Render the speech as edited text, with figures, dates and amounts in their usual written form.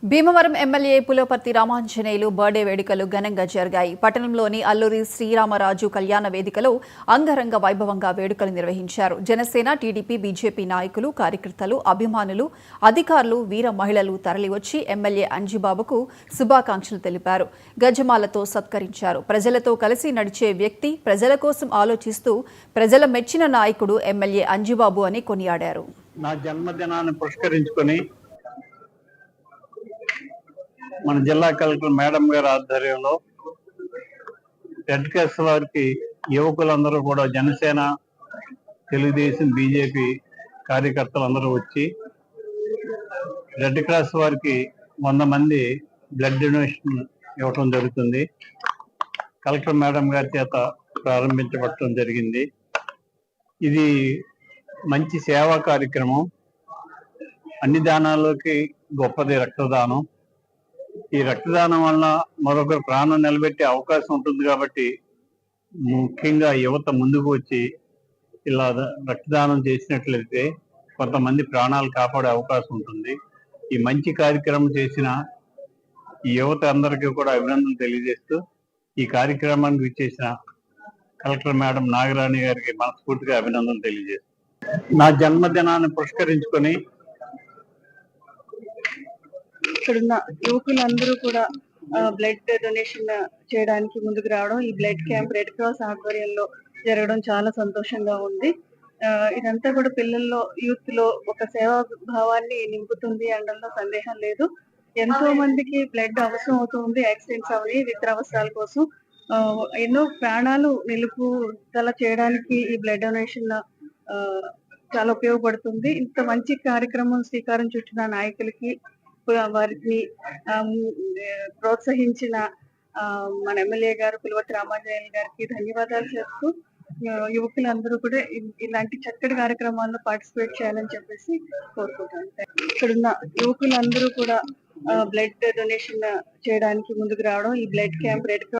Bhimavaram MLA Pulaparthi Ramanjaneyulu birthday వేడుకలు ఘనంగా జరిగాయి. పట్టణంలోని అల్లూరి శ్రీరామరాజు కళ్యాణ వేదికలో అంగరంగ వైభవంగా వేడుకలు నిర్వహించారు. జనసేన, టీడీపీ, బీజేపీ నాయకులు, కార్యకర్తలు, అభిమానులు, అధికారులు, వీర మహిళలు తరలివచ్చి ఎమ్మెల్యే అంజిబాబుకు శుభాకాంక్షలు తెలిపారు. గజమాలతో సత్కరించారు. ప్రజలతో కలిసి నడిచే వ్యక్తి, ప్రజల కోసం ఆలోచిస్తూ ప్రజల మెచ్చిన నాయకుడు ఎమ్మెల్యే అంజిబాబు అని కొనియాడారు. నా జన్మదినాన్ని పురస్కరించుకొని మన జిల్లా కలెక్టర్ మేడం గారి ఆధ్వర్యంలో రెడ్ క్రాస్ వారికి యువకులందరూ కూడా జనసేన, తెలుగుదేశం, బీజేపీ కార్యకర్తలందరూ వచ్చి రెడ్ క్రాస్ వారికి 100 మంది బ్లడ్ డొనేషన్ ఇవ్వటం జరుగుతుంది. కలెక్టర్ మేడం గారి చేత ప్రారంభించబడటం జరిగింది. ఇది మంచి సేవా కార్యక్రమం. అన్ని దానాలకి గొప్పది రక్తదానం. ఈ రక్తదానం వల్ల మరొకరు ప్రాణం నిలబెట్టే అవకాశం ఉంటుంది కాబట్టి ముఖ్యంగా యువత ముందుకు వచ్చి ఇలా రక్తదానం చేసినట్లయితే కొంతమంది ప్రాణాలు కాపాడే అవకాశం ఉంటుంది. ఈ మంచి కార్యక్రమం చేసిన ఈ యువత అందరికీ కూడా అభినందనలు తెలియజేస్తూ ఈ కార్యక్రమానికి విచ్చేసిన కలెక్టర్ మేడం నాగరాణి గారికి మనస్ఫూర్తిగా అభినందనలు తెలియజేస్తూ నా జన్మదినాన్ని పురస్కరించుకొని ఇక్కడున్న యువకులందరూ కూడా బ్లడ్ డొనేషన్ చేయడానికి ముందుకు రావడం, ఈ బ్లడ్ క్యాంప్ రెడ్ క్రాస్ ఆధ్వర్యంలో జరగడం చాలా సంతోషంగా ఉంది. ఇదంతా కూడా పిల్లల్లో, యూత్ లో ఒక సేవా భావాన్ని నింపుతుంది అనడంలో సందేహం లేదు. ఎంతో మందికి బ్లడ్ అవసరం అవుతుంది, యాక్సిడెంట్స్ అవని ఇతర అవసరాల కోసం. ఎన్నో ప్రాణాలు నిలుపుదల చేయడానికి ఈ బ్లడ్ డొనేషన్ చాలా ఉపయోగపడుతుంది. ఇంత మంచి కార్యక్రమం శ్రీకారం చుట్టిన నాయకులకి, వారిని ప్రోత్సహించిన మన ఎమ్మెల్యే గారు పులపర్తి రామాంజనేయులు గారికి ధన్యవాదాలు చెప్తూ యువకులందరూ కూడా ఇలాంటి చక్కటి కార్యక్రమాల్లో పార్టిసిపేట్ చేయాలని చెప్పేసి కోరుకుంటాను. ఇక్కడున్న యువకులందరూ కూడా బ్లడ్ డొనేషన్ చేయడానికి ముందుకు రావడం, ఈ బ్లడ్ క్యాంప్ రెడ్